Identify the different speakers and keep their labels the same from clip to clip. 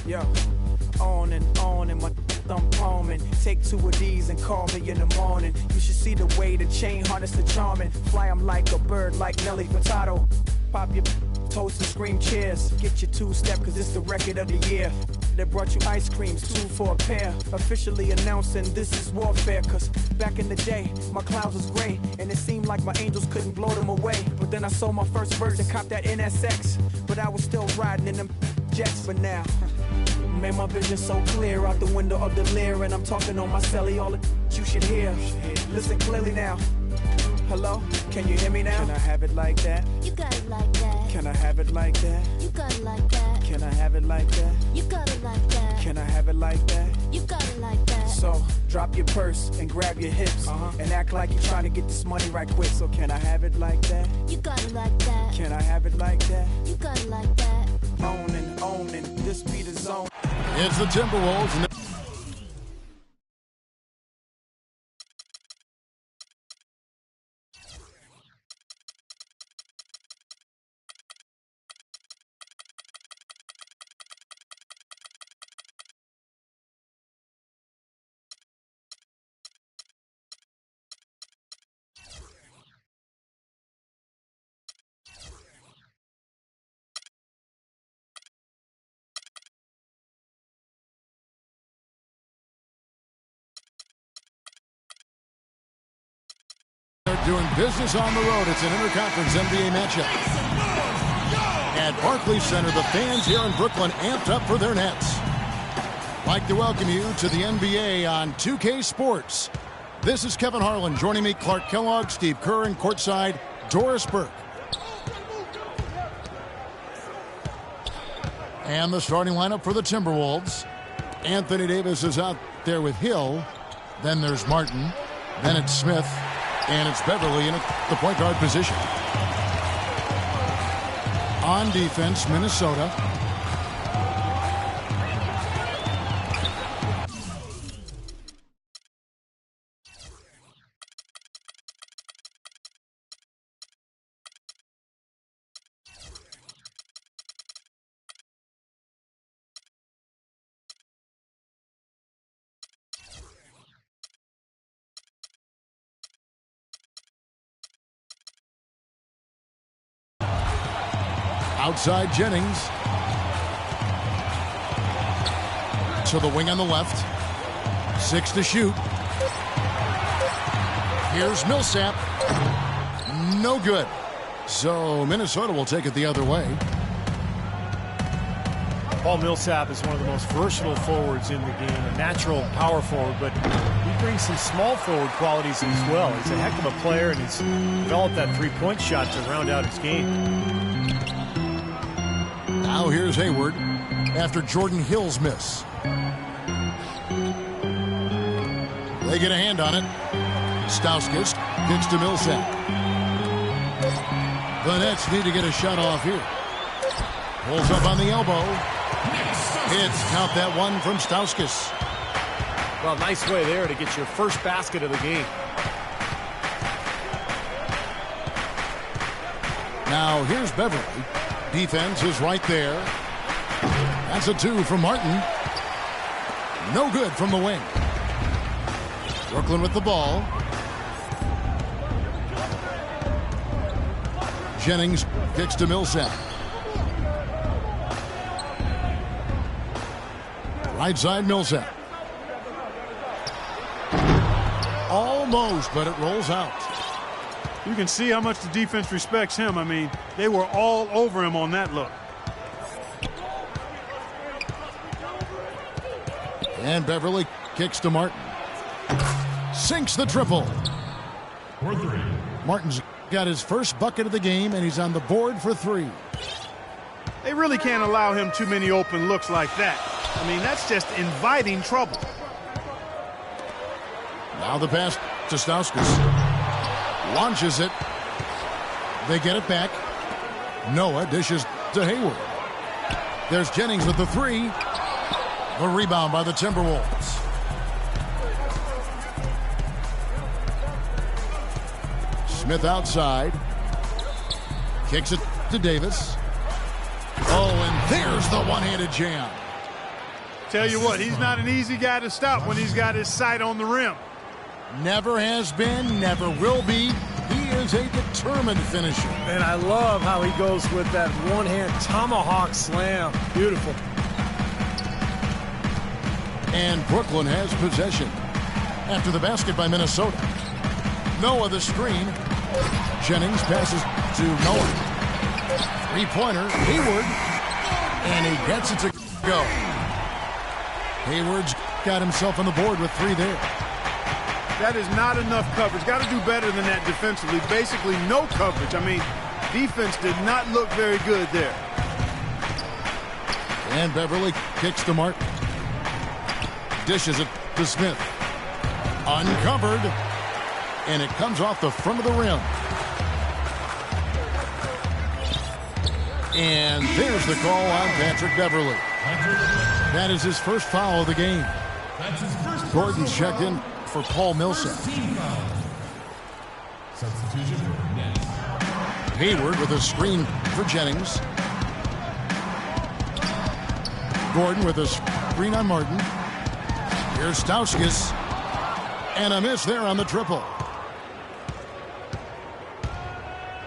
Speaker 1: Yo, on and my thumb palming. Take two of these and call me in the morning. You should see the way the chain harness the charming. Fly 'em like a bird, like Nelly Furtado. Pop your toast and scream cheers. Get your two-step, cause it's the record of the year. They brought you ice creams, 2 for a pair. Officially announcing this is warfare. Cause back in the day, my clouds was gray. And it seemed like my angels couldn't blow them away. But then I sold my first verse and copped that NSX. But I was still riding in them jets for now. Man, my vision so clear out the window of the Lear. And I'm talking on my celly, all the you should hear. Listen clearly now. Hello? Can you hear me now? Can I have it like that?
Speaker 2: You got it like that.
Speaker 1: Can I have it like that?
Speaker 2: You got it like that.
Speaker 1: Can I have it like that?
Speaker 2: You got it like that.
Speaker 1: Can I have it like that?
Speaker 2: You got it like that.
Speaker 1: So, drop your purse and grab your hips. And act like you're trying to get this money right quick. So can I have it like that?
Speaker 2: You got it like that.
Speaker 1: Can I have it like that?
Speaker 2: You got it like that.
Speaker 1: Owning, this be the zone.
Speaker 3: It's the Timberwolves. Doing business on the road. It's an interconference NBA matchup. At Barclays Center, the fans here in Brooklyn amped up for their Nets. Like to welcome you to the NBA on 2K Sports. This is Kevin Harlan. Joining me, Clark Kellogg, Steve Kerr, and courtside, Doris Burke. And the starting lineup for the Timberwolves. Anthony Davis is out there with Hill. Then there's Martin. Then it's Smith. And it's Beverly in the point guard position. On defense, Minnesota. Outside Jennings. To the wing on the left. 6 to shoot. Here's Millsap. No good. So Minnesota will take it the other way.
Speaker 4: Paul Millsap is one of the most versatile forwards in the game, a natural power forward, but he brings some small forward qualities as well. He's a heck of a player, and he's developed that three-point shot to round out his game.
Speaker 3: Now here's Hayward after Jordan Hill's miss. They get a hand on it. Stauskas gets to Millsap. The Nets need to get a shot off here. Pulls up on the elbow. Hits, count that one from Stauskas.
Speaker 4: Well, nice way there to get your first basket of the game.
Speaker 3: Now here's Beverly. Defense is right there. That's a 2 from Martin. No good from the wing. Brooklyn with the ball. Jennings kicks to Millsap. Right side Millsap. Almost, but it rolls out.
Speaker 5: You can see how much the defense respects him. I mean, they were all over him on that look.
Speaker 3: And Beverly kicks to Martin. Sinks the triple. Martin's got his first bucket of the game, and he's on the board for 3.
Speaker 5: They really can't allow him too many open looks like that. I mean, that's just inviting trouble.
Speaker 3: Now the pass to Stauskas. Launches it. They get it back. Noah dishes to Hayward. There's Jennings with the 3. The rebound by the Timberwolves. Smith outside. Kicks it to Davis. Oh, and there's the one-handed jam.
Speaker 5: Tell you what, he's not an easy guy to stop when he's got his sight on the rim.
Speaker 3: Never has been, never will be. He is a determined finisher.
Speaker 4: And I love how he goes with that one-hand tomahawk slam. Beautiful.
Speaker 3: And Brooklyn has possession. After the basket by Minnesota. Noah the screen. Jennings passes to Noah. Three-pointer, Hayward. And he gets it to go. Hayward's got himself on the board with 3 there.
Speaker 5: That is not enough coverage. Got to do better than that defensively. Basically no coverage. I mean, defense did not look very good there.
Speaker 3: And Beverly kicks to Martin. Dishes it to Smith. Uncovered. And it comes off the front of the rim. And there's the call on Patrick Beverly. That is his first foul of the game. Gordon's checked in for Paul Millsap. Hayward with a screen for Jennings. Gordon with a screen on Martin. Here's Stauskas. And a miss there on the triple.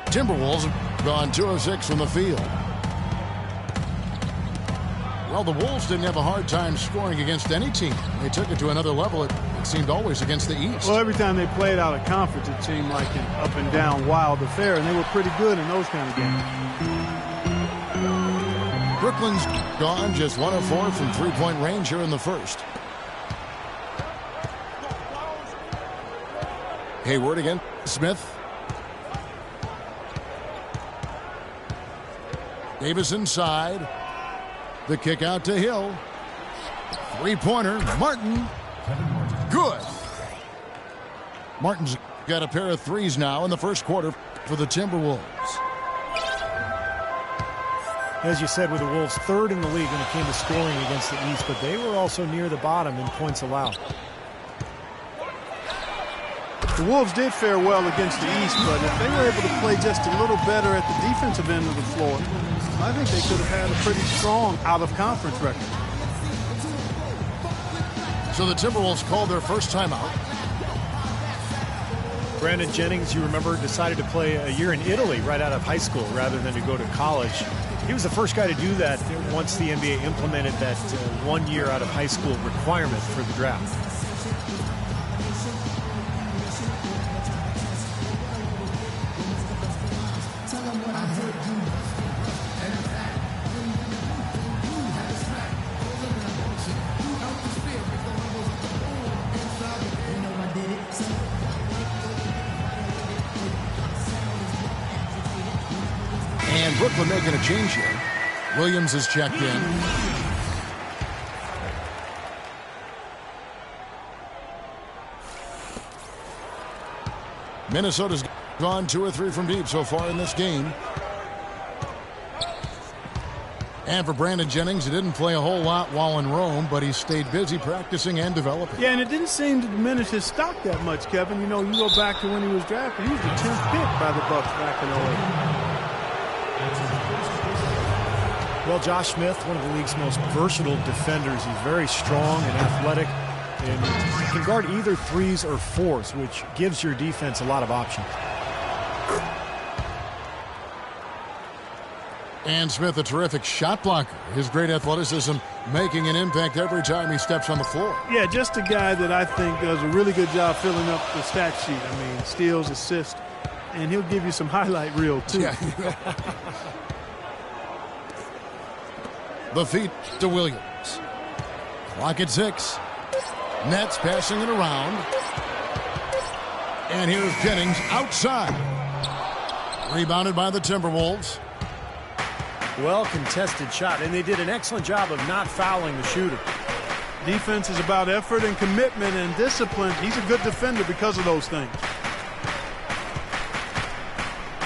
Speaker 3: Timberwolves have gone 2 of 6 from the field. Well, the Wolves didn't have a hard time scoring against any team. They took it to another level. It seemed always against the East.
Speaker 5: Well, every time they played out of conference, it seemed like an up and down wild affair, and they were pretty good in those kind of games.
Speaker 3: Brooklyn's gone just 1 of 4 from three-point range here in the first. Hayward again. Smith. Davis inside. The kick out to Hill. Three-pointer. Martin. Good. Martin's got a pair of threes now in the first quarter for the Timberwolves.
Speaker 4: As you said, with the Wolves third in the league when it came to scoring against the East, but they were also near the bottom in points allowed.
Speaker 5: The Wolves did fare well against the East, but if they were able to play just a little better at the defensive end of the floor, I think they could have had a pretty strong out-of-conference record.
Speaker 3: So the Timberwolves called their first timeout.
Speaker 4: Brandon Jennings, you remember, decided to play a year in Italy right out of high school rather than to go to college. He was the first guy to do that once the NBA implemented that 1 year out of high school requirement for the draft.
Speaker 3: And Brooklyn making a change here. Williams is checked in. Minnesota's gone 2 or 3 from deep so far in this game. And for Brandon Jennings, he didn't play a whole lot while in Rome, but he stayed busy practicing and developing.
Speaker 5: Yeah, and it didn't seem to diminish his stock that much, Kevin. You know, you go back to when he was drafted, he was the 10th pick by the Bucks back in 08.
Speaker 4: Well, Josh Smith, one of the league's most versatile defenders. He's very strong and athletic, and he can guard either 3s or 4s, which gives your defense a lot of options.
Speaker 3: And Smith, a terrific shot blocker. His great athleticism making an impact every time he steps on the floor.
Speaker 5: Yeah, just a guy that I think does a really good job filling up the stat sheet. I mean, steals, assists, and he'll give you some highlight reel, too.
Speaker 3: Yeah. The feed to Williams. Clock at 6. Nets passing it around. And here's Jennings outside. Rebounded by the Timberwolves.
Speaker 4: Well contested shot, and they did an excellent job of not fouling the shooter.
Speaker 5: Defense is about effort and commitment and discipline. He's a good defender because of those things.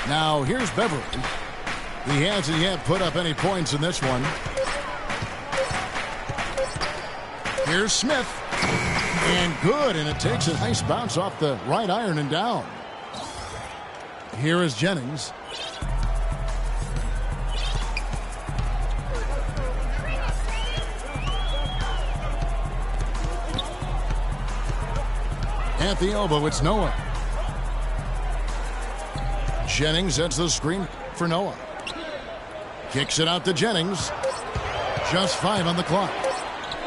Speaker 3: Now here's Beverly. He hasn't yet put up any points in this one. Here's Smith. And good, and it takes a nice bounce off the right iron and down. Here is Jennings. At the elbow, it's Noah. Jennings sets the screen for Noah. Kicks it out to Jennings. Just 5 on the clock.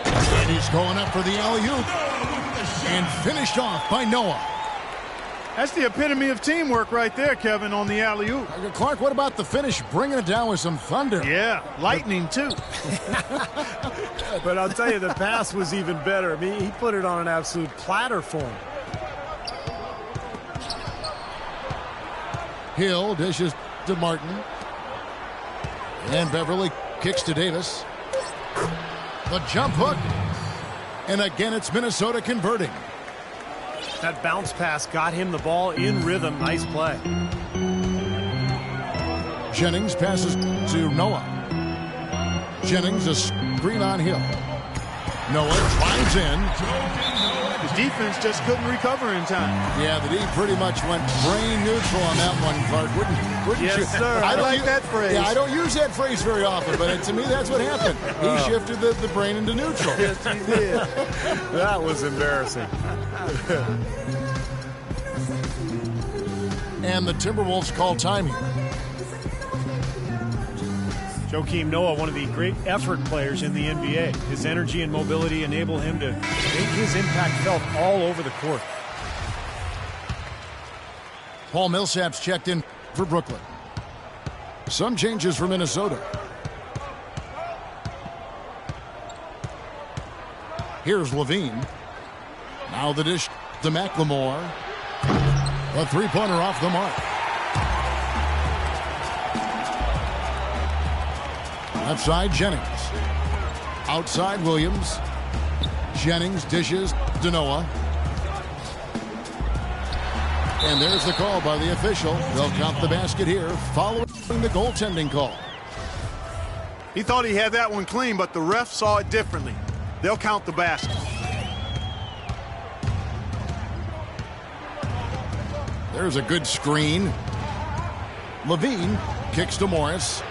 Speaker 3: And he's going up for the alley-oop. And finished off by Noah.
Speaker 5: That's the epitome of teamwork right there, Kevin, on the alley-oop.
Speaker 3: Clark, what about the finish? Bringing it down with some thunder.
Speaker 5: Yeah, lightning, too.
Speaker 4: But I'll tell you, the pass was even better. I mean, he put it on an absolute platter for him.
Speaker 3: Hill dishes to Martin. And Beverly kicks to Davis. The jump hook. And again, it's Minnesota converting.
Speaker 4: That bounce pass got him the ball in rhythm. Nice play.
Speaker 3: Jennings passes to Noah. Jennings a screen on Hill. Noah drives in.
Speaker 5: The defense just couldn't recover in time.
Speaker 3: Yeah, the D pretty much went brain neutral on that one, Clark. Wouldn't
Speaker 5: Yes,
Speaker 3: you?
Speaker 5: sir. I like that phrase.
Speaker 3: Yeah, I don't use that phrase very often, but to me, that's what happened. He shifted the brain into neutral.
Speaker 5: Yes, he did.
Speaker 4: That was embarrassing.
Speaker 3: And the Timberwolves call time here.
Speaker 4: Joakim Noah, one of the great effort players in the NBA. His energy and mobility enable him to make his impact felt all over the court.
Speaker 3: Paul Millsap's checked in for Brooklyn. Some changes for Minnesota. Here's Levine. Now the dish to McLemore. A three-pointer off the mark. Left side, Jennings. Outside, Williams. Jennings dishes to Noah. And there's the call by the official. They'll count the basket here following the goaltending call.
Speaker 5: He thought he had that one clean, but the ref saw it differently. They'll count the basket.
Speaker 3: There's a good screen. Levine kicks to Morris.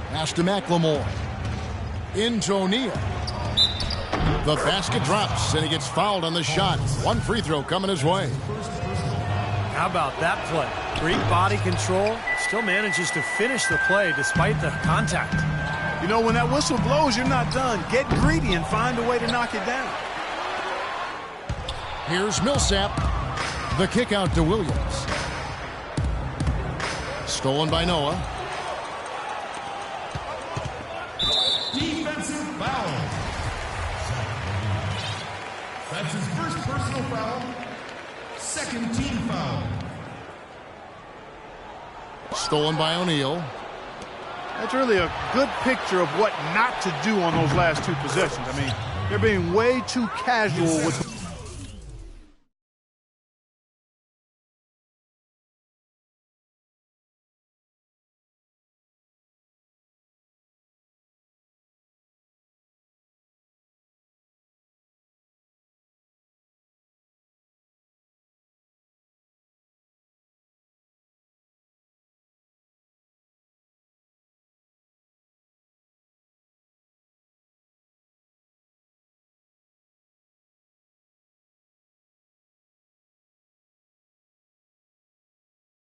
Speaker 3: Pass to McLemore. Into O'Neal. The basket drops, and he gets fouled on the shot. One free throw coming his way.
Speaker 4: How about that play? Great body control. Still manages to finish the play despite the contact.
Speaker 5: You know, when that whistle blows, you're not done. Get greedy and find a way to knock it down.
Speaker 3: Here's Millsap. The kick out to Williams. Stolen by Noah.
Speaker 6: Defensive foul. That's his first personal foul. Second team foul.
Speaker 3: Stolen by O'Neal.
Speaker 5: That's really a good picture of what not to do on those last two possessions. I mean, they're being way too casual with.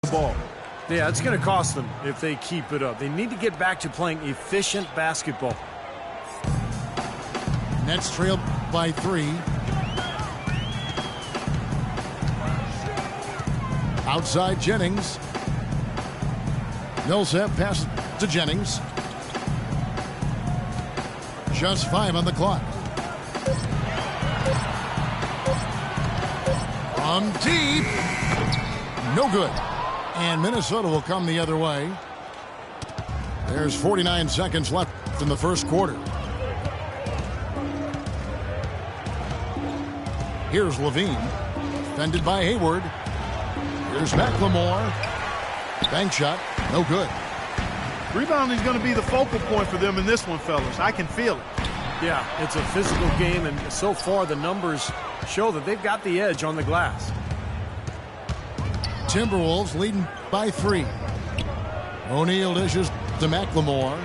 Speaker 5: Ball.
Speaker 4: Yeah, it's going to cost them if they keep it up. They need to get back to playing efficient basketball.
Speaker 3: Nets trailed by 3. Outside Jennings. Millsap passes to Jennings. Just 5 on the clock. From deep. No good. And Minnesota will come the other way. There's 49 seconds left in the first quarter. Here's Levine. Defended by Hayward. Here's McLemore. Bank shot. No good.
Speaker 5: Rebounding is going to be the focal point for them in this one, fellas. I can feel it.
Speaker 4: Yeah, it's a physical game, and so far the numbers show that they've got the edge on the glass.
Speaker 3: Timberwolves leading by 3. O'Neal dishes to McLemore.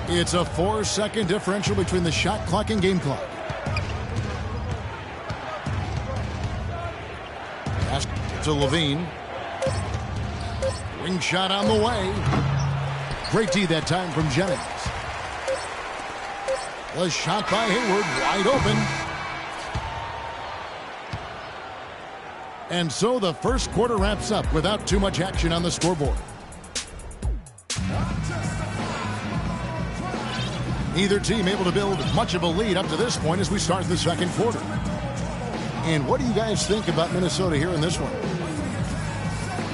Speaker 3: It's a 4-second differential between the shot clock and game clock. Pass to Levine. Wing shot on the way. Great D that time from Jennings. The shot by Hayward, wide open. And so the first quarter wraps up without too much action on the scoreboard. Neither team able to build much of a lead up to this point as we start the second quarter. And what do you guys think about Minnesota here in this one?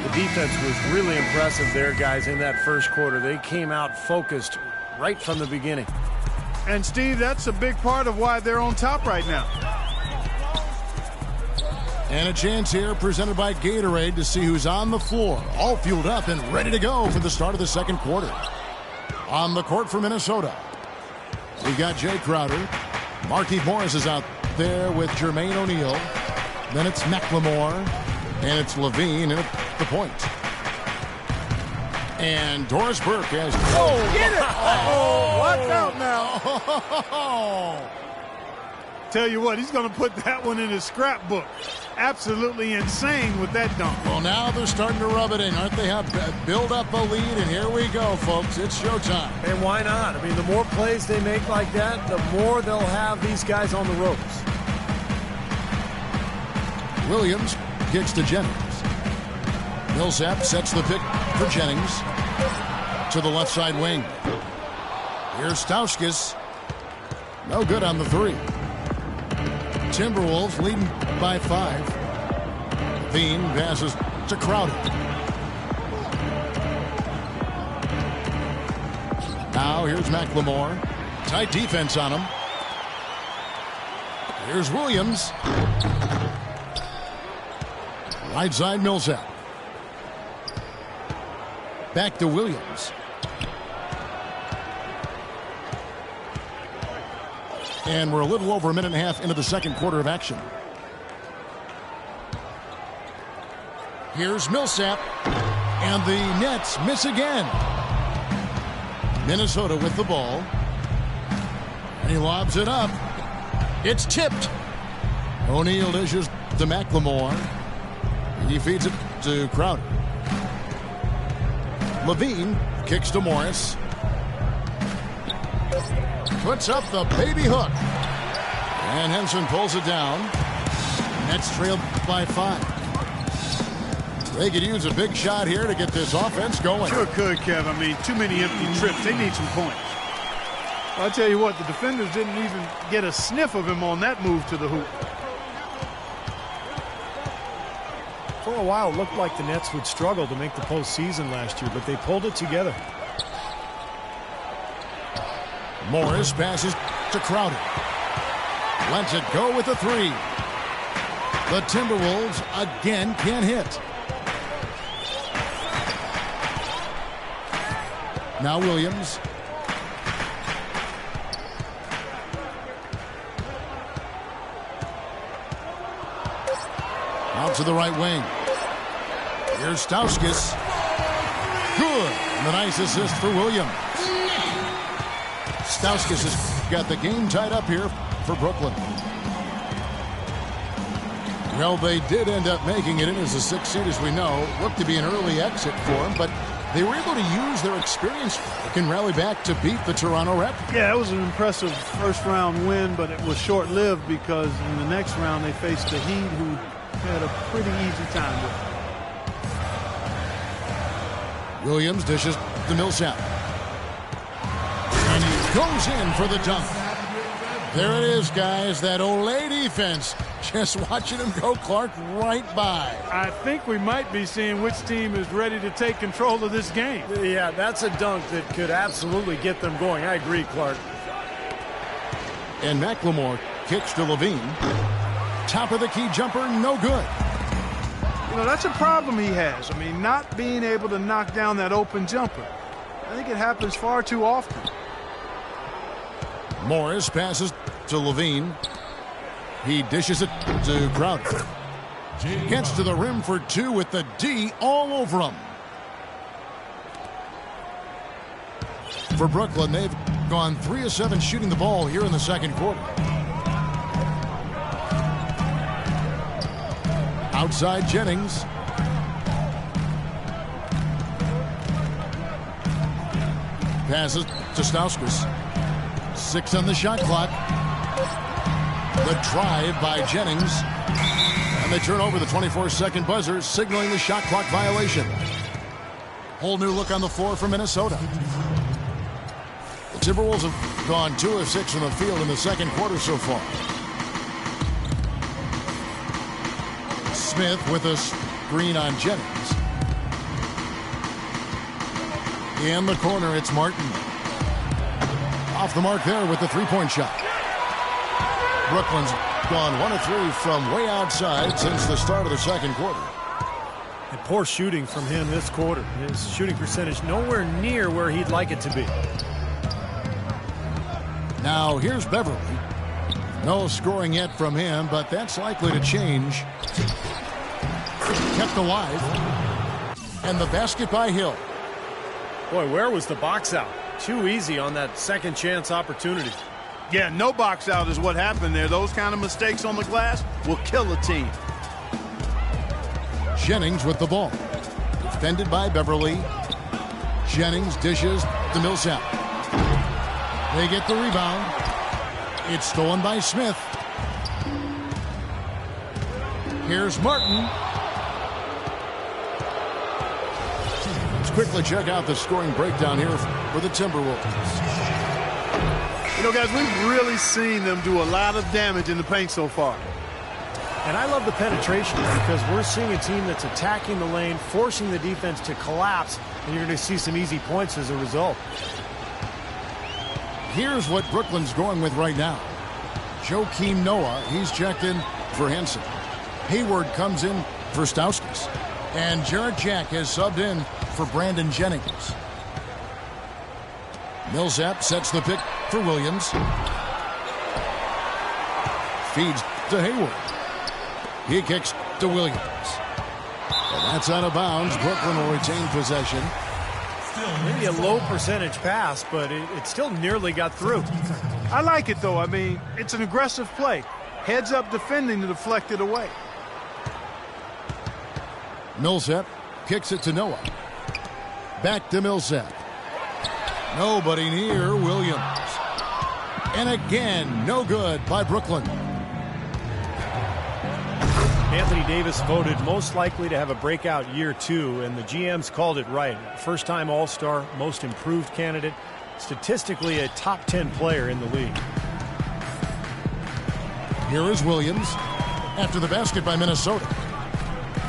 Speaker 4: The defense was really impressive there, guys, in that first quarter. They came out focused right from the beginning.
Speaker 5: And, Steve, that's a big part of why they're on top right now.
Speaker 3: And a chance here presented by Gatorade to see who's on the floor, all fueled up and ready to go for the start of the second quarter. On the court for Minnesota, we got Jay Crowder. Markieff Morris is out there with Jermaine O'Neal. Then it's McLemore, and it's Levine at the point. And Doris Burke has...
Speaker 5: Oh, get it! Oh, watch out now. Tell you what, he's going to put that one in his scrapbook. Absolutely insane with that dunk.
Speaker 3: Well, now they're starting to rub it in, aren't they? Build up a lead, and here we go, folks. It's showtime.
Speaker 4: And why not? I mean, the more plays they make like that, the more they'll have these guys on the ropes.
Speaker 3: Williams kicks to Jennings. Millsap sets the pick for Jennings to the left side wing. Here's Stauskas. No good on the three. Timberwolves leading by 5. Levine passes to Crowder. Now here's McLemore. Tight defense on him. Here's Williams. Right side Millsap. Back to Williams. And we're a little over a minute and a half into the second quarter of action. Here's Millsap. And the Nets miss again. Minnesota with the ball. And he lobs it up. It's tipped. O'Neal dishes to McLemore. He feeds it to Crowder. Levine kicks to Morris. Puts up the baby hook. And Henson pulls it down. Nets trailed by 5. They could use a big shot here to get this offense going.
Speaker 5: Sure could, Kev. I mean, too many empty trips. They need some points. I'll tell you what, the defenders didn't even get a sniff of him on that move to the hoop.
Speaker 4: For a while, it looked like the Nets would struggle to make the postseason last year, but they pulled it together.
Speaker 3: Morris passes to Crowder. Lets it go with the three. The Timberwolves again can't hit. Now Williams. Out to the right wing. Here's Stauskas. Good. And a nice assist for Williams. Stauskas has got the game tied up here for Brooklyn. Well, they did end up making it in as a 6th seed, as we know. Looked to be an early exit for them, but they were able to use their experience and rally back to beat the Toronto Raptors.
Speaker 5: Yeah, it was an impressive first-round win, but it was short-lived because in the next round they faced the Heat, who had a pretty easy time with it.
Speaker 3: Williams dishes to Millsap. And he goes in for the dunk. There it is, guys. That Olay defense. Just watching him go, Clark, right by.
Speaker 5: I think we might be seeing which team is ready to take control of this game.
Speaker 4: Yeah, that's a dunk that could absolutely get them going. I agree, Clark.
Speaker 3: And McLemore kicks to Levine. Top of the key jumper, no good.
Speaker 5: You know, that's a problem he has. I mean, not being able to knock down that open jumper. I think it happens far too often.
Speaker 3: Morris passes to Levine. He dishes it to Crowder. Gets to the rim for 2 with the D all over him. For Brooklyn, they've gone 3 of 7 shooting the ball here in the second quarter. Outside Jennings. Passes to Stauskas. 6 on the shot clock. The drive by Jennings. And they turn over the 24-second buzzer, signaling the shot clock violation. Whole new look on the floor for Minnesota. The Timberwolves have gone 2 of 6 from the field in the second quarter so far. Smith with a screen on Jennings. In the corner, it's Martin. Off the mark there with the three-point shot. Brooklyn's gone 1 of 3 from way outside since the start of the second quarter.
Speaker 4: And poor shooting from him this quarter. His shooting percentage nowhere near where he'd like it to be.
Speaker 3: Now here's Beverly. No scoring yet from him, but that's likely to change. Kept alive. And the basket by Hill.
Speaker 4: Boy, where was the box out? Too easy on that second chance opportunity.
Speaker 5: Yeah, no box out is what happened there. Those kind of mistakes on the glass will kill a team.
Speaker 3: Jennings with the ball. Defended by Beverly. Jennings dishes to Millsap. They get the rebound. It's stolen by Smith. Here's Martin. Let's quickly check out the scoring breakdown here for the Timberwolves.
Speaker 5: You know, guys, we've really seen them do a lot of damage in the paint so far.
Speaker 4: And I love the penetration because we're seeing a team that's attacking the lane, forcing the defense to collapse, and you're going to see some easy points as a result.
Speaker 3: Here's what Brooklyn's going with right now. Joakim Noah, he's checked in for Henson. Hayward comes in for Stauskas. And Jarrett Jack has subbed in for Brandon Jennings. Millsap sets the pick for Williams. Feeds to Hayward. He kicks to Williams. And that's out of bounds. Brooklyn will retain possession.
Speaker 4: Maybe a low percentage pass, but it still nearly got through.
Speaker 5: I like it, though. I mean, it's an aggressive play. Heads up defending to deflect it away.
Speaker 3: Millsap kicks it to Noah. Back to Millsap. Nobody near Williams. And again, no good by Brooklyn.
Speaker 4: Anthony Davis voted most likely to have a breakout year 2, and the GMs called it right. First-time All-Star, most improved candidate, statistically a top 10 player in the league.
Speaker 3: Here is Williams after the basket by Minnesota.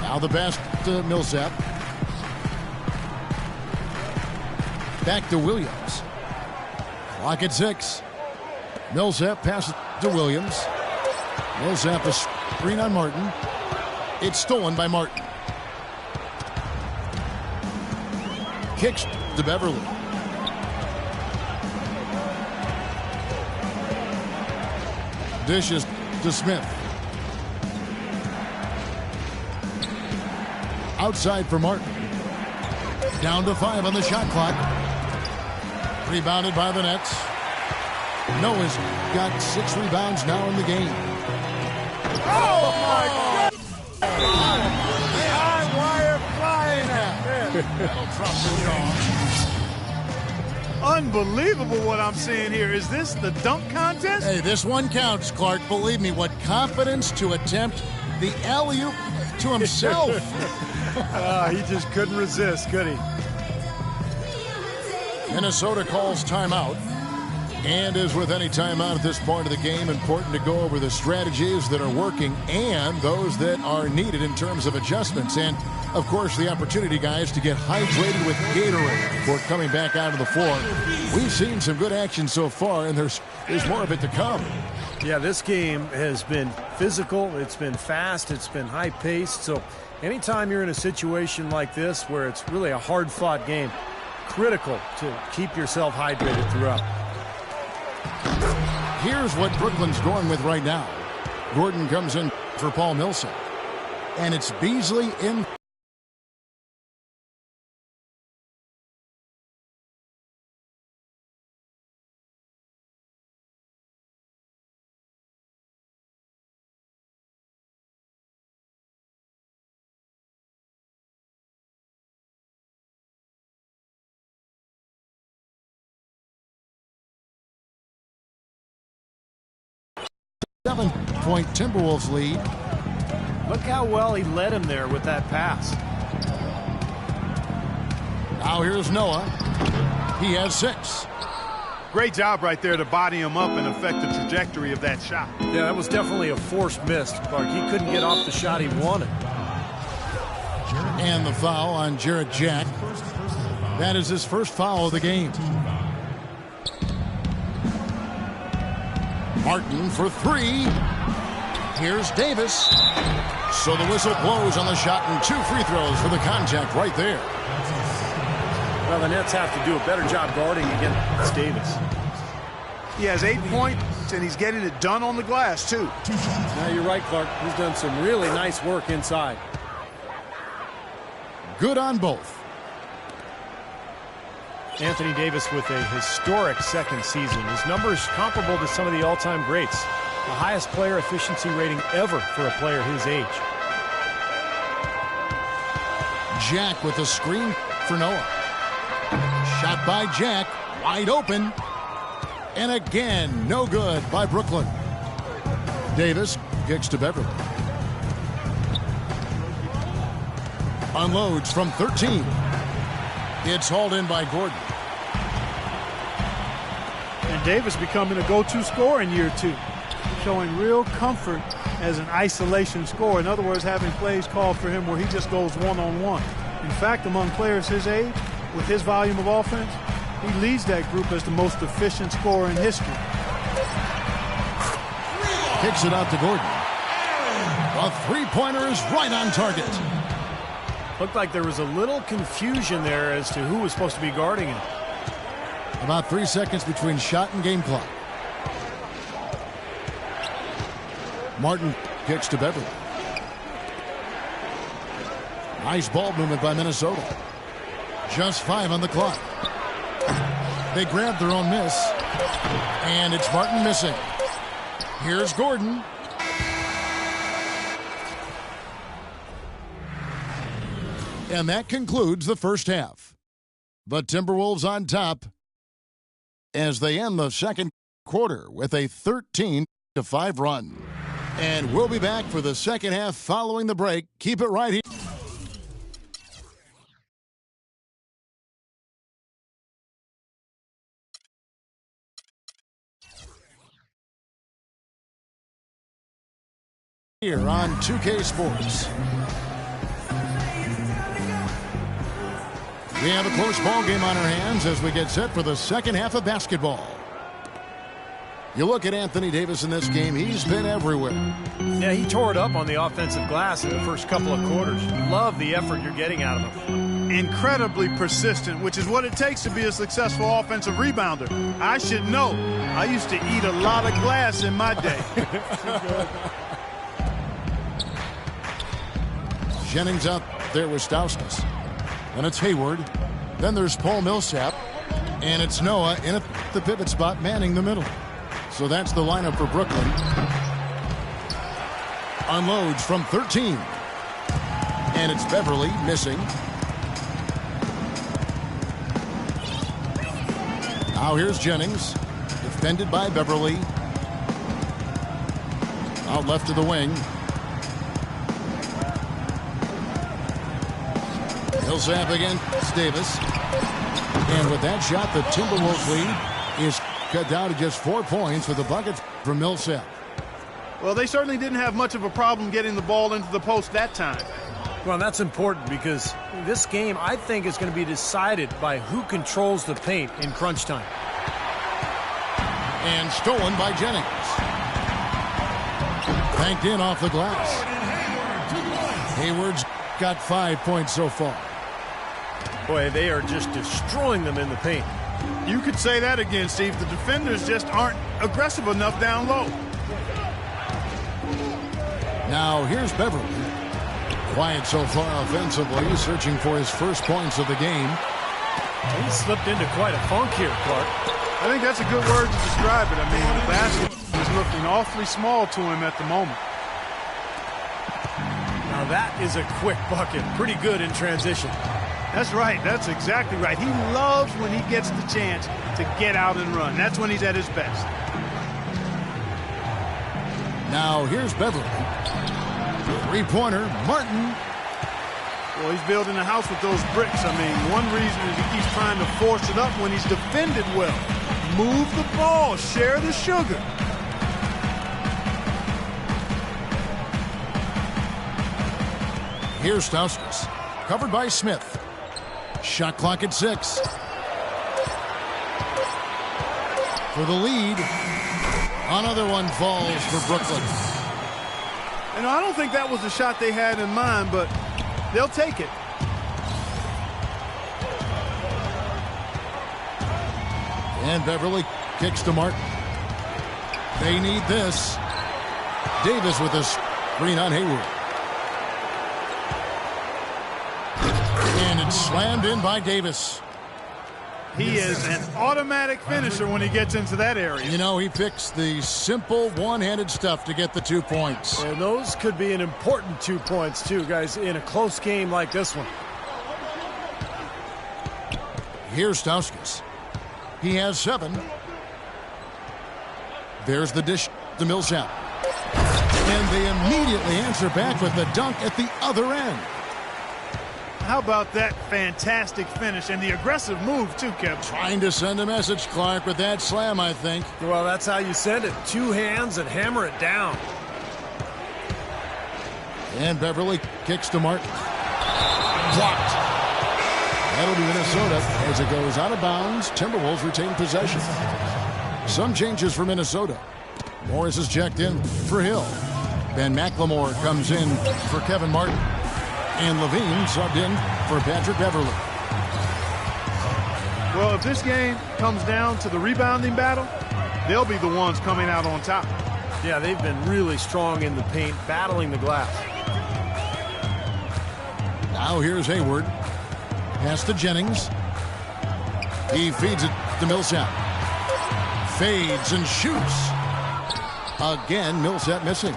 Speaker 3: Now the pass to Millsap. Back to Williams. Clock at 6. Millsap passes to Williams. Millsap a screen on Martin. It's stolen by Martin. Kicks to Beverly. Dishes to Smith. Outside for Martin. Down to 5 on the shot clock. Rebounded by the Nets. Noah's got 6 rebounds now in the game.
Speaker 5: Oh, my God! High wire flying out. Unbelievable what I'm seeing here. Is this the dunk contest?
Speaker 3: Hey, this one counts, Clark. Believe me, what confidence to attempt the alley-oop to himself.
Speaker 4: He just couldn't resist, could he?
Speaker 3: Minnesota calls timeout. And as with any timeout at this point of the game, important to go over the strategies that are working and those that are needed in terms of adjustments. And, of course, the opportunity, guys, to get hydrated with Gatorade before coming back out of the floor. We've seen some good action so far, and there's more of it to come.
Speaker 4: Yeah, this game has been physical. It's been fast. It's been high-paced. So anytime you're in a situation like this where it's really a hard-fought game, critical to keep yourself hydrated throughout.
Speaker 3: Here's what Brooklyn's going with right now. Gordon comes in for Paul Millsap. And it's Beasley in. 7-point Timberwolves lead.
Speaker 4: Look how well he led him there with that pass.
Speaker 3: Now here's Noah. He has 6.
Speaker 5: Great job right there to body him up and affect the trajectory of that shot.
Speaker 4: Yeah, that was definitely a forced miss, Clark. He couldn't get off the shot he wanted.
Speaker 3: And the foul on Jarrett Jack. That is his first foul of the game. Martin for 3. Here's Davis. So the whistle blows on the shot and 2 free throws for the contact right there.
Speaker 4: Well, the Nets have to do a better job guarding against Davis.
Speaker 5: He has 8 points, and he's getting it done on the glass, too.
Speaker 4: Now, you're right, Clark. He's done some really nice work inside.
Speaker 3: Good on both.
Speaker 4: Anthony Davis with a historic second season. His numbers comparable to some of the all-time greats. The highest player efficiency rating ever for a player his age.
Speaker 3: Jack with a screen for Noah. Shot by Jack, wide open. And again, no good by Brooklyn. Davis kicks to Beverly. Unloads from 13. It's hauled in by Gordon.
Speaker 5: And Davis becoming a go-to scorer in year 2, showing real comfort as an isolation scorer. In other words, having plays called for him where he just goes one-on-one. In fact, among players his age, with his volume of offense, he leads that group as the most efficient scorer in history.
Speaker 3: Kicks it out to Gordon. A three-pointer is right on target.
Speaker 4: Looked like there was a little confusion there as to who was supposed to be guarding him.
Speaker 3: About 3 seconds between shot and game clock. Martin kicks to Beverly. Nice ball movement by Minnesota. Just 5 on the clock. They grabbed their own miss. And it's Martin missing. Here's Gordon. And that concludes the first half. The Timberwolves on top as they end the second quarter with a 13-5 run. And we'll be back for the second half following the break. Keep it right here. Here on 2K Sports. We have a close ball game on our hands as we get set for the second half of basketball. You look at Anthony Davis in this game, he's been everywhere.
Speaker 4: Yeah, he tore it up on the offensive glass in the first couple of quarters. Love the effort you're getting out of him.
Speaker 5: Incredibly persistent, which is what it takes to be a successful offensive rebounder. I should know. I used to eat a lot of glass in my day.
Speaker 3: Jennings out there with Stauskas. Then it's Hayward. Then there's Paul Millsap. And it's Noah in at the pivot spot, manning the middle. So that's the lineup for Brooklyn. Unloads from 13. And it's Beverly missing. Now here's Jennings. Defended by Beverly. Out left to the wing. Millsap against Davis. And with that shot, the Timberwolves lead is cut down to just 4 points with a bucket from Millsap.
Speaker 5: Well, they certainly didn't have much of a problem getting the ball into the post that time.
Speaker 4: Well, that's important because this game, I think, is going to be decided by who controls the paint in crunch time.
Speaker 3: And stolen by Jennings. Banked in off the glass. Hayward's got 5 points so far.
Speaker 4: Boy, they are just destroying them in the paint.
Speaker 5: You could say that again, Steve. The defenders just aren't aggressive enough down low.
Speaker 3: Now here's Beverly. Quiet so far offensively, searching for his first points of the game.
Speaker 4: He slipped into quite a funk here, Clark.
Speaker 5: I think that's a good word to describe it. I mean, the basket is looking awfully small to him at the moment.
Speaker 4: Now that is a quick bucket. Pretty good in transition.
Speaker 5: That's right. That's exactly right. He loves when he gets the chance to get out and run. That's when he's at his best.
Speaker 3: Now here's Beverly. Three-pointer, Martin.
Speaker 5: Well, he's building a house with those bricks. I mean, one reason is he keeps trying to force it up when he's defended well. Move the ball, share the sugar.
Speaker 3: Here's Stauskas, covered by Smith. Shot clock at 6. For the lead. Another one falls for Brooklyn.
Speaker 5: And I don't think that was the shot they had in mind, but they'll take it.
Speaker 3: And Beverly kicks to Martin. They need this. Davis with a screen on Hayward. And it's slammed in by Davis.
Speaker 5: He is an automatic finisher when he gets into that area.
Speaker 3: You know, he picks the simple one-handed stuff to get the 2 points.
Speaker 4: And those could be an important 2 points, too, guys, in a close game like this one.
Speaker 3: Here's Stauskas. He has 7. There's the dish to Millsap. And they immediately answer back with the dunk at the other end.
Speaker 5: How about that fantastic finish and the aggressive move, too, Kevin?
Speaker 3: Trying to send a message, Clark, with that slam, I think.
Speaker 4: Well, that's how you send it. 2 hands and hammer it down.
Speaker 3: And Beverly kicks to Martin. Blocked. That'll be Minnesota as it goes out of bounds. Timberwolves retain possession. Some changes for Minnesota. Morris is checked in for Hill. Ben McLemore comes in for Kevin Martin. And Levine subbed in for Patrick Beverly.
Speaker 5: Well, if this game comes down to the rebounding battle, they'll be the ones coming out on top.
Speaker 4: Yeah, they've been really strong in the paint, battling the glass.
Speaker 3: Now here's Hayward. Pass to Jennings. He feeds it to Millsap. Fades and shoots. Again, Millsap missing.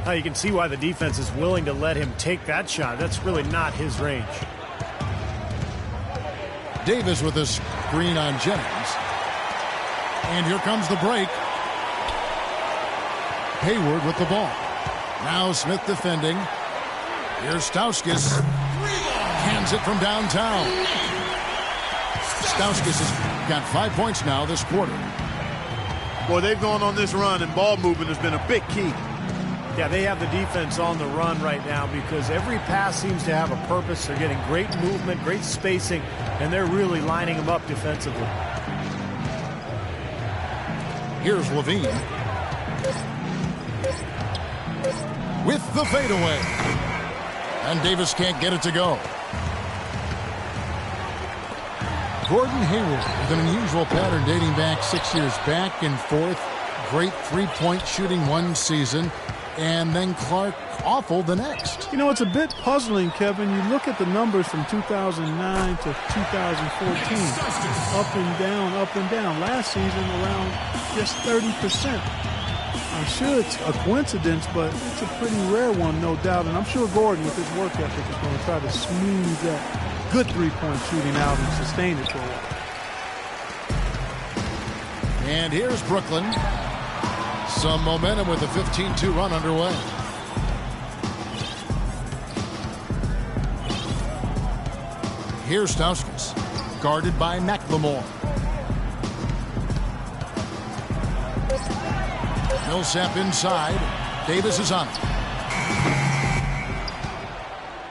Speaker 4: Now you can see why the defense is willing to let him take that shot. That's really not his range.
Speaker 3: Davis with a screen on Jennings. And here comes the break. Hayward with the ball. Now Smith defending. Here's Stauskas. Hands it from downtown. Stauskas has got 5 points now this quarter.
Speaker 5: Boy, they've gone on this run, and ball movement has been a big key.
Speaker 4: Yeah, they have the defense on the run right now because every pass seems to have a purpose. They're getting great movement, great spacing, and they're really lining them up defensively.
Speaker 3: Here's Levine. With the fadeaway. And Davis can't get it to go. Gordon Hayward with an unusual pattern dating back 6 years back and forth. Great three-point shooting one season. And then Clark awful the next.
Speaker 5: You know, it's a bit puzzling, Kevin. You look at the numbers from 2009 to 2014. Up and down, up and down. Last season around just 30%. I'm sure it's a coincidence, but it's a pretty rare one, no doubt. And I'm sure Gordon, with his work ethic, is going to try to smooth that good three-point shooting out and sustain it for a while.
Speaker 3: And here's Brooklyn. Some momentum with a 15-2 run underway. Here's Stauskas, guarded by McLemore. Millsap inside. Davis is on it.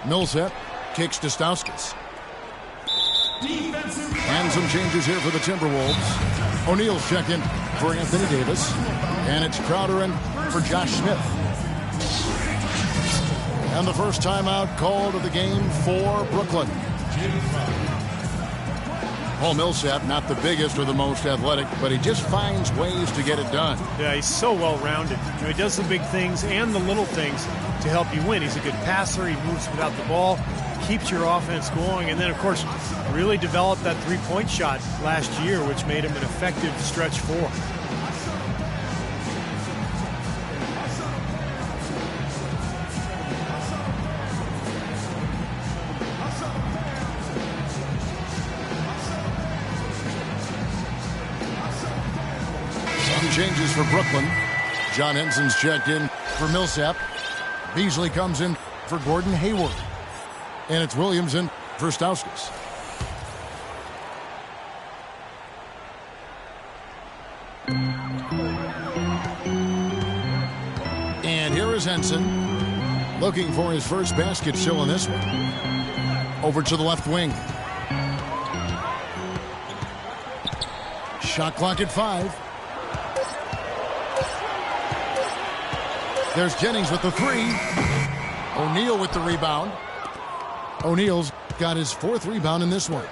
Speaker 3: Millsap kicks to Stauskas. And some changes here for the Timberwolves. O'Neal's checked in for Anthony Davis. And it's Crowder in for Josh Smith. And the first timeout called of the game for Brooklyn. Paul Millsap, not the biggest or the most athletic, but he just finds ways to get it done.
Speaker 4: Yeah, he's so well-rounded. You know, he does the big things and the little things to help you win. He's a good passer. He moves without the ball, keeps your offense going, and then, of course, really developed that three-point shot last year, which made him an effective stretch four.
Speaker 3: Changes for Brooklyn. John Henson's checked in for Millsap. Beasley comes in for Gordon Hayward. And it's Williams in for Stauskas. And here is Henson, looking for his first basket still in this one. Over to the left wing. Shot clock at 5. There's Jennings with the 3. O'Neal with the rebound. O'Neal's got his 4th rebound in this one.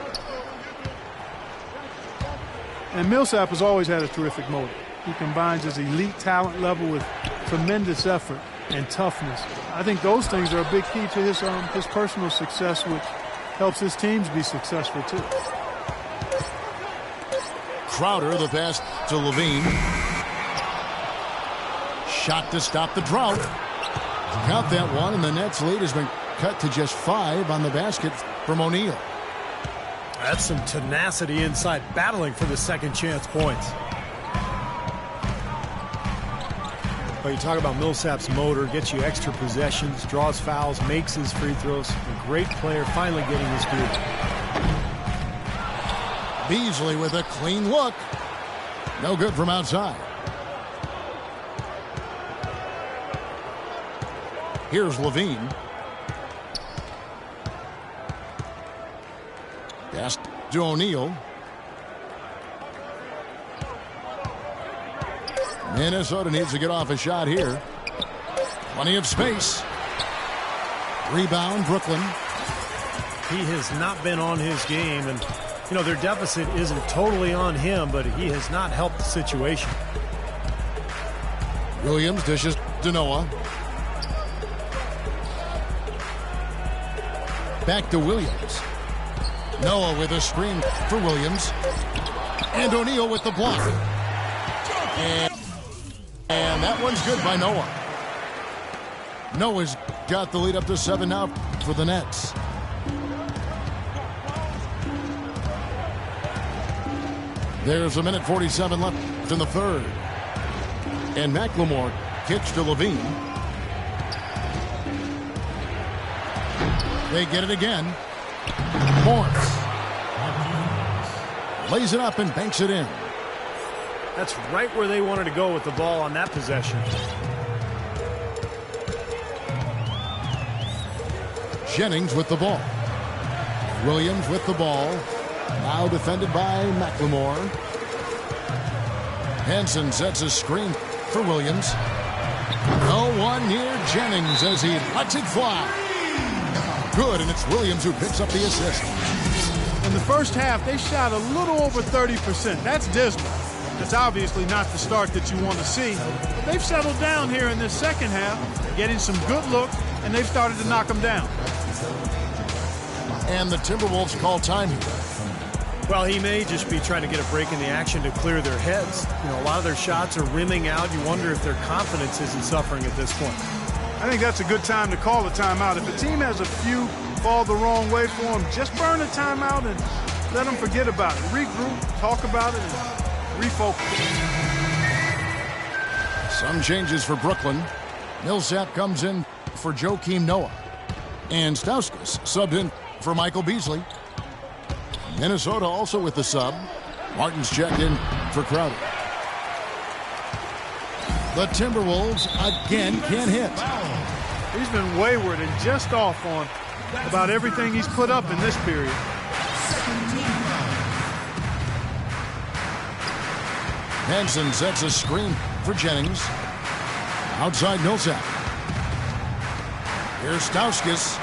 Speaker 5: And Millsap has always had a terrific motor. He combines his elite talent level with tremendous effort and toughness. I think those things are a big key to his personal success, which helps his teams be successful too.
Speaker 3: Crowder, the pass to Levine. Shot to stop the drought. Count that one, and the Nets' lead has been cut to just 5 on the basket from O'Neal.
Speaker 4: That's some tenacity inside, battling for the second chance points. Well, you talk about Millsap's motor, gets you extra possessions, draws fouls, makes his free throws. A great player, finally getting his groove.
Speaker 3: Beasley with a clean look. No good from outside. Here's Levine. Pass to O'Neal. Minnesota needs to get off a shot here. Plenty of space. Rebound, Brooklyn.
Speaker 4: He has not been on his game, and you know, their deficit isn't totally on him, but he has not helped the situation.
Speaker 3: Williams dishes to Noah. Back to Williams. Noah with a screen for Williams. And O'Neal with the block. And that one's good by Noah. Noah's got the lead up to 7 now for the Nets. There's 1:47 left in the third. And McLemore kicks to Levine. They get it again. Morris lays it up and banks it in.
Speaker 4: That's right where they wanted to go with the ball on that possession.
Speaker 3: Jennings with the ball. Williams with the ball. Now defended by McLemore. Henson sets a screen for Williams. No one near Jennings as he lets it fly. Good, and it's Williams who picks up the assist.
Speaker 5: In the first half, they shot a little over 30%. That's dismal. That's obviously not the start that you want to see. But they've settled down here in this second half, getting some good looks, and they've started to knock them down.
Speaker 3: And the Timberwolves call time here.
Speaker 4: Well, he may just be trying to get a break in the action to clear their heads. You know, a lot of their shots are rimming out. You wonder if their confidence isn't suffering at this point.
Speaker 5: I think that's a good time to call a timeout. If a team has a few fall the wrong way for them, just burn a timeout and let them forget about it. Regroup, talk about it, and refocus.
Speaker 3: Some changes for Brooklyn. Millsap comes in for Joakim Noah. And Stauskas subbed in for Michael Beasley. Minnesota also with the sub. Martin's checked in for Crowder. The Timberwolves again can't hit.
Speaker 5: He's been wayward and just off on about everything he's put up in this period.
Speaker 3: Henson sets a screen for Jennings. Outside Millsap. Here's Stauskas.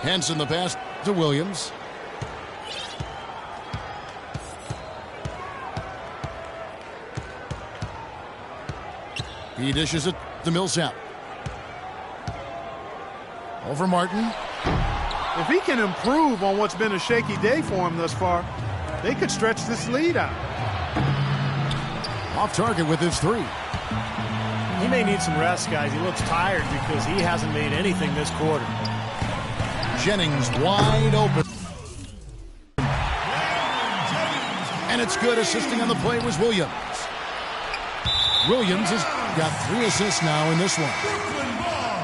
Speaker 3: Henson the pass to Williams. He dishes it to Millsap. Over Martin.
Speaker 5: If he can improve on what's been a shaky day for him thus far, they could stretch this lead out.
Speaker 3: Off target with his 3.
Speaker 4: He may need some rest, guys. He looks tired because he hasn't made anything this quarter.
Speaker 3: Jennings wide open. And it's good. Assisting on the play was Williams. Williams has got 3 assists now in this one.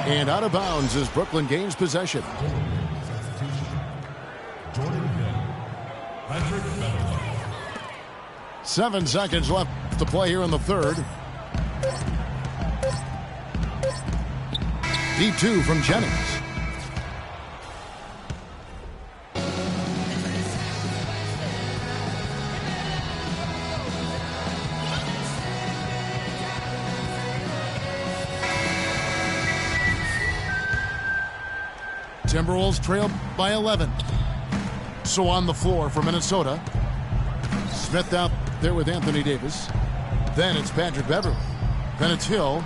Speaker 3: And out of bounds as Brooklyn gains possession. 7 seconds left to play here in the third. Deep 2 from Jennings. Timberwolves trail by 11. So on the floor for Minnesota. Smith out there with Anthony Davis. Then it's Patrick Beverley. Then it's Hill.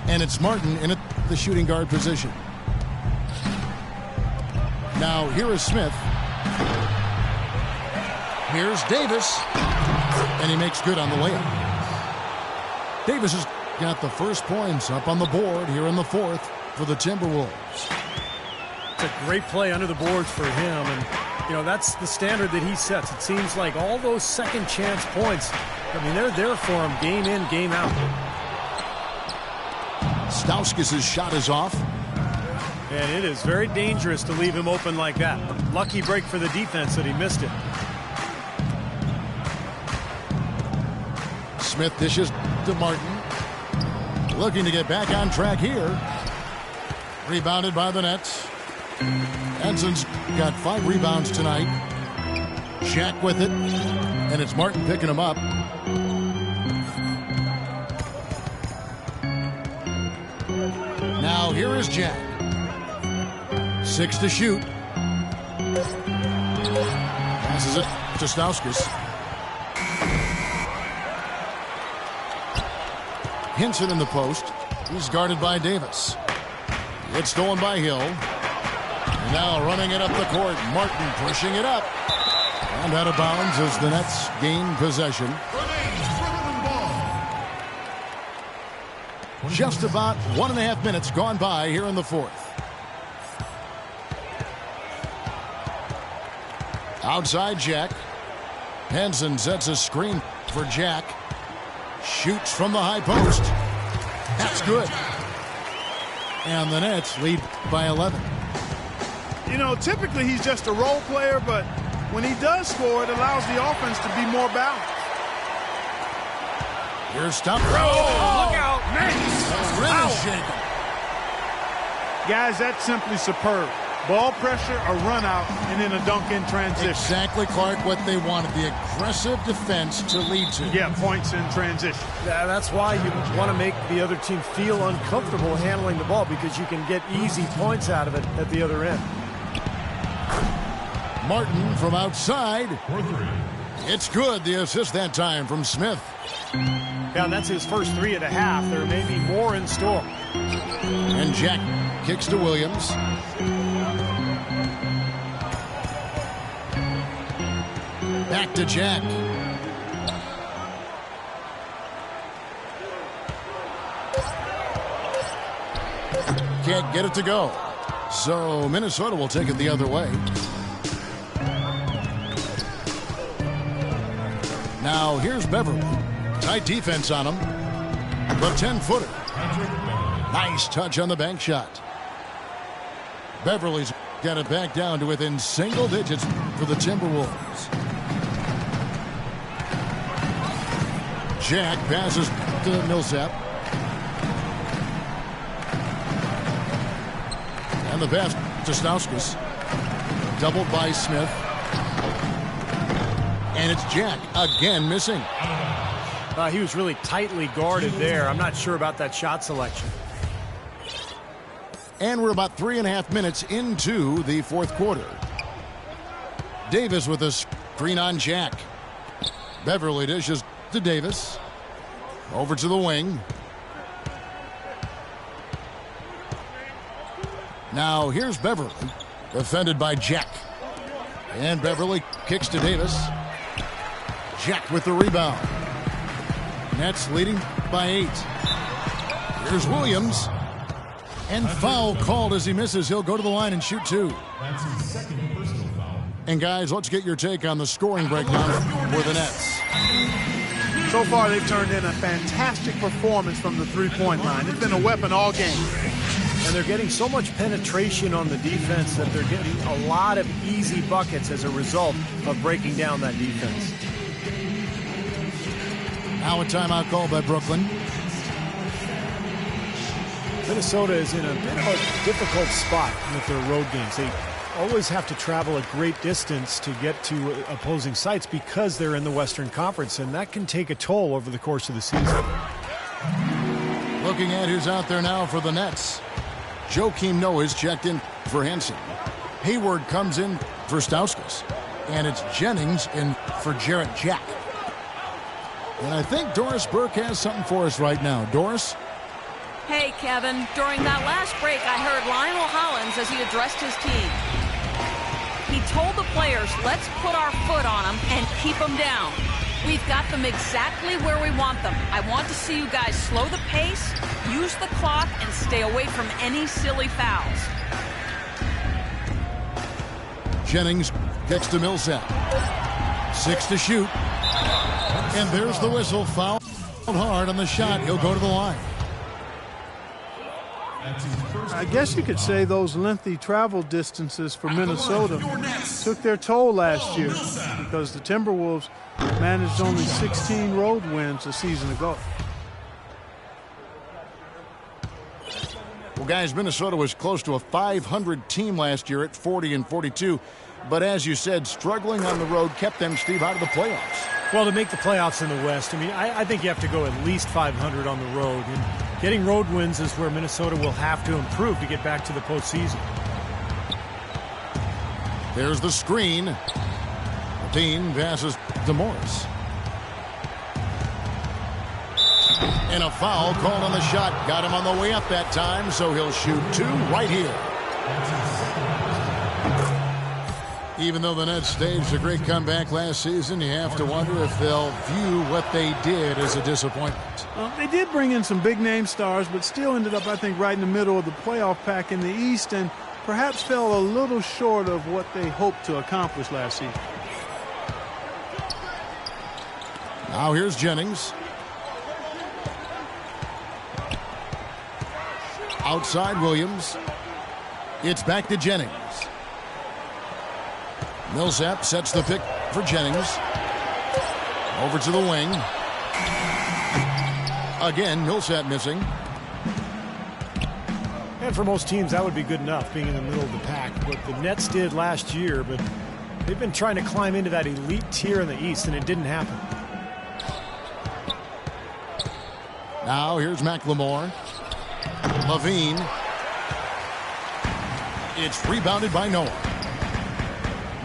Speaker 3: And it's Martin in the shooting guard position. Now here is Smith. Here's Davis. And he makes good on the layup. Davis has got the first points up on the board here in the fourth for the Timberwolves.
Speaker 4: It's a great play under the boards for him, and you know that's the standard that he sets. It seems like all those second chance points, I mean, they're there for him game in, game out.
Speaker 3: Stauskas' shot is off.
Speaker 4: And it is very dangerous to leave him open like that. Lucky break for the defense that he missed it.
Speaker 3: Smith dishes to Martin. Looking to get back on track here. Rebounded by the Nets. Henson's got 5 rebounds tonight. Shaq with it. And it's Martin picking him up. Now here is Jack. 6 to shoot. Passes it to Stauskas. Hinson in the post. He's guarded by Davis. It's stolen by Hill. And now running it up the court. Martin pushing it up. And out of bounds as the Nets gain possession. Just about 1.5 minutes gone by here in the fourth. Outside Jack. Henson sets a screen for Jack. Shoots from the high post. That's good. And the Nets lead by 11.
Speaker 5: You know, typically he's just a role player, but when he does score, it allows the offense to be more balanced.
Speaker 3: Here's stop.
Speaker 5: Oh, look out.
Speaker 3: Rim is shaken.
Speaker 5: Guys, that's simply superb. Ball pressure, a run out, and then a dunk in transition.
Speaker 3: Exactly, Clark, what they wanted. The aggressive defense to lead to.
Speaker 5: Yeah, points in transition.
Speaker 4: Yeah, that's why you want to make the other team feel uncomfortable handling the ball, because you can get easy points out of it at the other end.
Speaker 3: Martin from outside. It's good. The assist that time from Smith.
Speaker 4: Yeah, and that's his first 3 of the half. There may be more in store.
Speaker 3: And Jack kicks to Williams. Back to Jack. Can't get it to go. So Minnesota will take it the other way. Now here's Beverley. Tight defense on him. The 10-footer. Nice touch on the bank shot. Beverley's got it back down to within single digits for the Timberwolves. Jack passes to Millsap. And the pass to Stauskas. Doubled by Smith. And it's Jack again missing.
Speaker 4: He was really tightly guarded there. I'm not sure about that shot selection.
Speaker 3: And we're about 3.5 minutes into the fourth quarter. Davis with a screen on Jack. Beverley dishes to Davis. Over to the wing. Now here's Beverley. Defended by Jack. And Beverley kicks to Davis. Jack with the rebound. Nets leading by 8. Here's Williams. And foul called as he misses. He'll go to the line and shoot 2.
Speaker 6: That's his second personal foul.
Speaker 3: And guys, let's get your take on the scoring breakdown for the Nets.
Speaker 5: So far, they've turned in a fantastic performance from the three-point line. It's been a weapon all game.
Speaker 4: And they're getting so much penetration on the defense that they're getting a lot of easy buckets as a result of breaking down that defense.
Speaker 3: Now a timeout called by Brooklyn.
Speaker 4: Minnesota is in a bit of a difficult spot with their road games. They always have to travel a great distance to get to opposing sites because they're in the Western Conference, and that can take a toll over the course of the season.
Speaker 3: Looking at who's out there now for the Nets. Joakim Noah's checked in for Henson. Hayward comes in for Stauskas. And it's Jennings in for Jarrett Jack. And I think Doris Burke has something for us right now. Doris?
Speaker 7: Hey, Kevin. During that last break, I heard Lionel Hollins as he addressed his team. He told the players, let's put our foot on them and keep them down. We've got them exactly where we want them. I want to see you guys slow the pace, use the clock, and stay away from any silly fouls.
Speaker 3: Jennings gets to Millsap. 6 to shoot. And there's the whistle. Fouled hard on the shot. He'll go to the line.
Speaker 5: I guess you could say those lengthy travel distances for Minnesota took their toll last year because the Timberwolves managed only 16 road wins a season ago.
Speaker 3: Well, guys, Minnesota was close to a 500 team last year at 40-42. But as you said, struggling on the road kept them, Steve, out of the playoffs.
Speaker 4: Well, to make the playoffs in the West, I mean, I think you have to go at least 500 on the road. And getting road wins is where Minnesota will have to improve to get back to the postseason.
Speaker 3: There's the screen. Dean passes to Morris. And a foul called on the shot. Got him on the way up that time, so he'll shoot 2 right here. Even though the Nets staged a great comeback last season, you have to wonder if they'll view what they did as a disappointment.
Speaker 5: Well, they did bring in some big-name stars, but still ended up, I think, right in the middle of the playoff pack in the East and perhaps fell a little short of what they hoped to accomplish last season.
Speaker 3: Now here's Jennings. Outside Williams. It's back to Jennings. Millsap sets the pick for Jennings. Over to the wing. Again, Millsap missing.
Speaker 4: And for most teams, that would be good enough, being in the middle of the pack. What the Nets did last year, but they've been trying to climb into that elite tier in the East, and it didn't happen.
Speaker 3: Now here's McLemore. Levine. It's rebounded by Noah.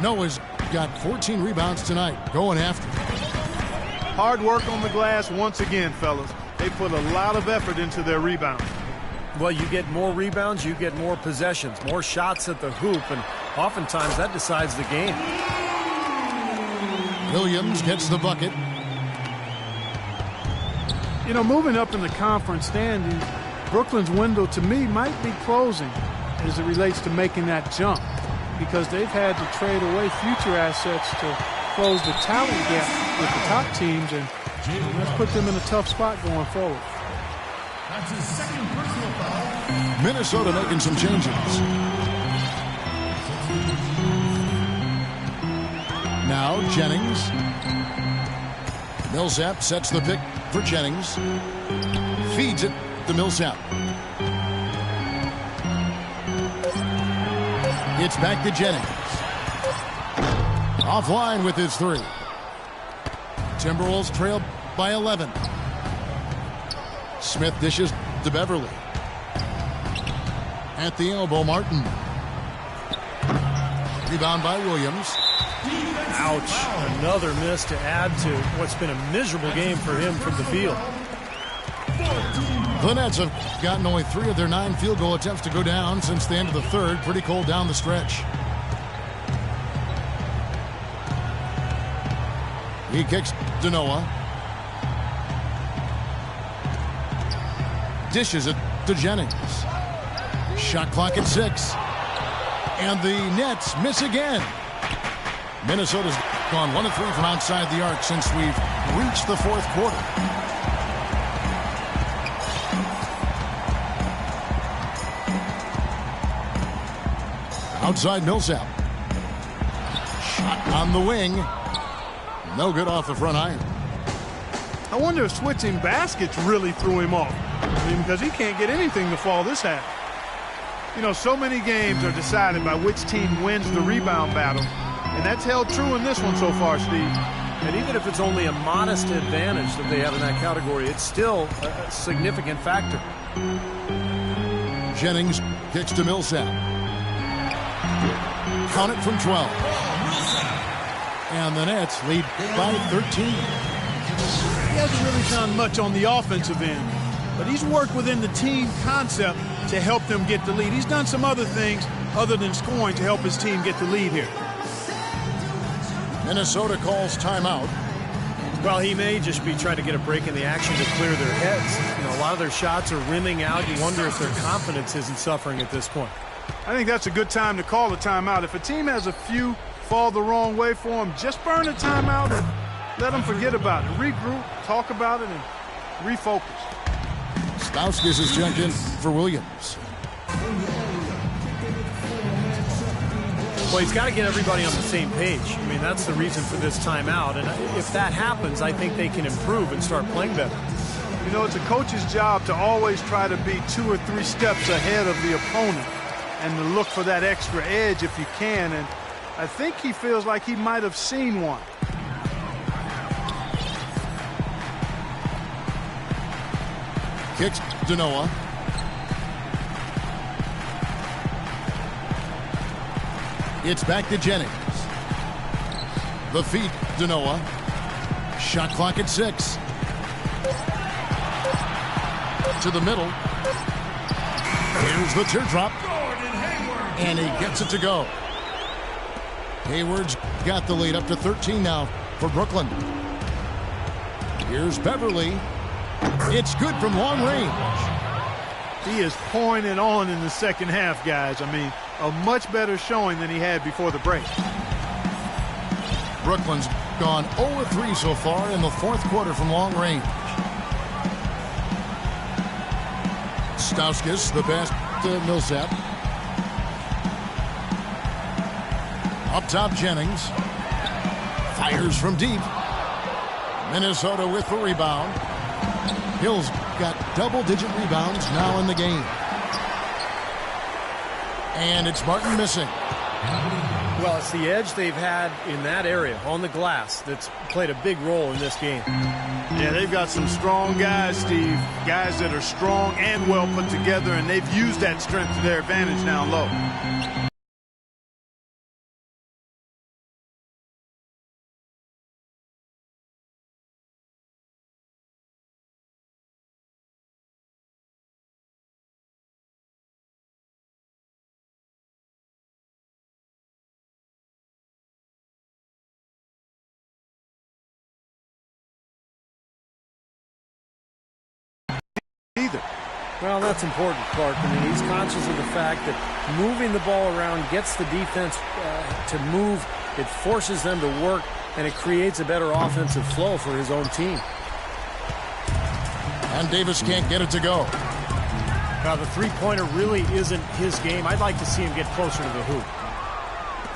Speaker 3: Noah's got 14 rebounds tonight, going after it.
Speaker 5: Hard work on the glass once again, fellas. They put a lot of effort into their rebound.
Speaker 4: Well, you get more rebounds, you get more possessions, more shots at the hoop, and oftentimes that decides the game.
Speaker 3: Williams gets the bucket.
Speaker 5: You know, moving up in the conference standings, Brooklyn's window, to me, might be closing as it relates to making that jump because they've had to trade away future assets to close the talent gap with the top teams, and that's put them in a tough spot going forward.
Speaker 6: That's his second personal foul.
Speaker 3: Minnesota making some changes. Now Jennings. Millsap sets the pick for Jennings. Feeds it to Millsap. It's back to Jennings. Offline with his 3. Timberwolves trail by 11. Smith dishes to Beverly. At the elbow, Martin. Rebound by Williams.
Speaker 4: Ouch. Another miss to add to what's been a miserable game for him from the field.
Speaker 3: The Nets have gotten only 3 of their 9 field goal attempts to go down since the end of the third. Pretty cold down the stretch. He kicks to Noah. Dishes it to Jennings. Shot clock at 6. And the Nets miss again. Minnesota's gone 1 of 3 from outside the arc since we've reach the fourth quarter. Outside Millsap. Shot on the wing. No good off the front iron.
Speaker 5: I wonder if switching baskets really threw him off. I mean, because he can't get anything to fall this half. You know, so many games are decided by which team wins the rebound battle. And that's held true in this one so far, Steve.
Speaker 4: And even if it's only a modest advantage that they have in that category, it's still a significant factor.
Speaker 3: Jennings kicks to Millsap. Count it from 12. And the Nets lead by 13.
Speaker 5: He hasn't really done much on the offensive end, but he's worked within the team concept to help them get the lead. He's done some other things other than scoring to help his team get the lead here.
Speaker 3: Minnesota calls timeout.
Speaker 4: Well, he may just be trying to get a break in the action to clear their heads. You know, a lot of their shots are rimming out. You wonder if their confidence isn't suffering at this point.
Speaker 5: I think that's a good time to call a timeout. If a team has a few fall the wrong way for them, just burn a timeout and let them forget about it. Regroup, talk about it, and refocus.
Speaker 3: Stauskas is checked in for Williams.
Speaker 4: Well, he's got to get everybody on the same page. I mean, that's the reason for this timeout. And if that happens, I think they can improve and start playing better.
Speaker 5: You know, it's a coach's job to always try to be 2 or 3 steps ahead of the opponent and to look for that extra edge if you can. And I think he feels like he might have seen one.
Speaker 3: Kicks to Noah. It's back to Jennings. The feed to Noah. Shot clock at 6. To the middle. Here's the teardrop. And he gets it to go. Hayward's got the lead up to 13 now for Brooklyn. Here's Beverly. It's good from long range.
Speaker 5: He is pouring it on in the second half, guys. I mean, a much better showing than he had before the break.
Speaker 3: Brooklyn's gone 0-3 so far in the fourth quarter from long range. Stauskas, the pass to Millsap. Up top, Jennings. Fires from deep. Minnesota with the rebound. Hill's got double-digit rebounds now in the game. And it's Martin missing.
Speaker 4: Well, it's the edge they've had in that area on the glass that's played a big role in this game.
Speaker 5: Yeah, they've got some strong guys, Steve. Guys that are strong and well put together, and they've used that strength to their advantage down low.
Speaker 4: Well, that's important, Clark. I mean, he's conscious of the fact that moving the ball around gets the defense to move. It forces them to work, and it creates a better offensive flow for his own team.
Speaker 3: And Davis can't get it to go.
Speaker 4: Now, the three-pointer really isn't his game. I'd like to see him get closer to the hoop.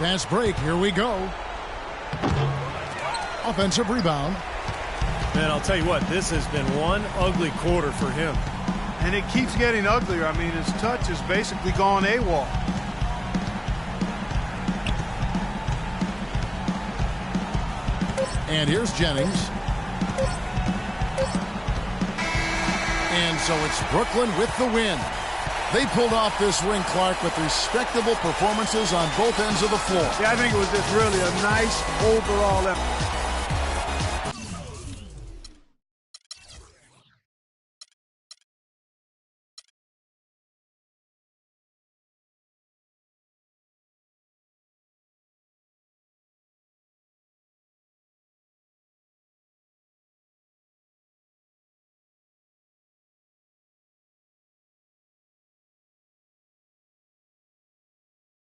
Speaker 3: Fast break. Here we go. Offensive rebound.
Speaker 4: And I'll tell you what, this has been one ugly quarter for him.
Speaker 5: And it keeps getting uglier. I mean, his touch has basically gone AWOL.
Speaker 3: And here's Jennings. And so it's Brooklyn with the win. They pulled off this win, Clark, with respectable performances on both ends of the floor.
Speaker 5: Yeah, I think it was just really a nice overall effort.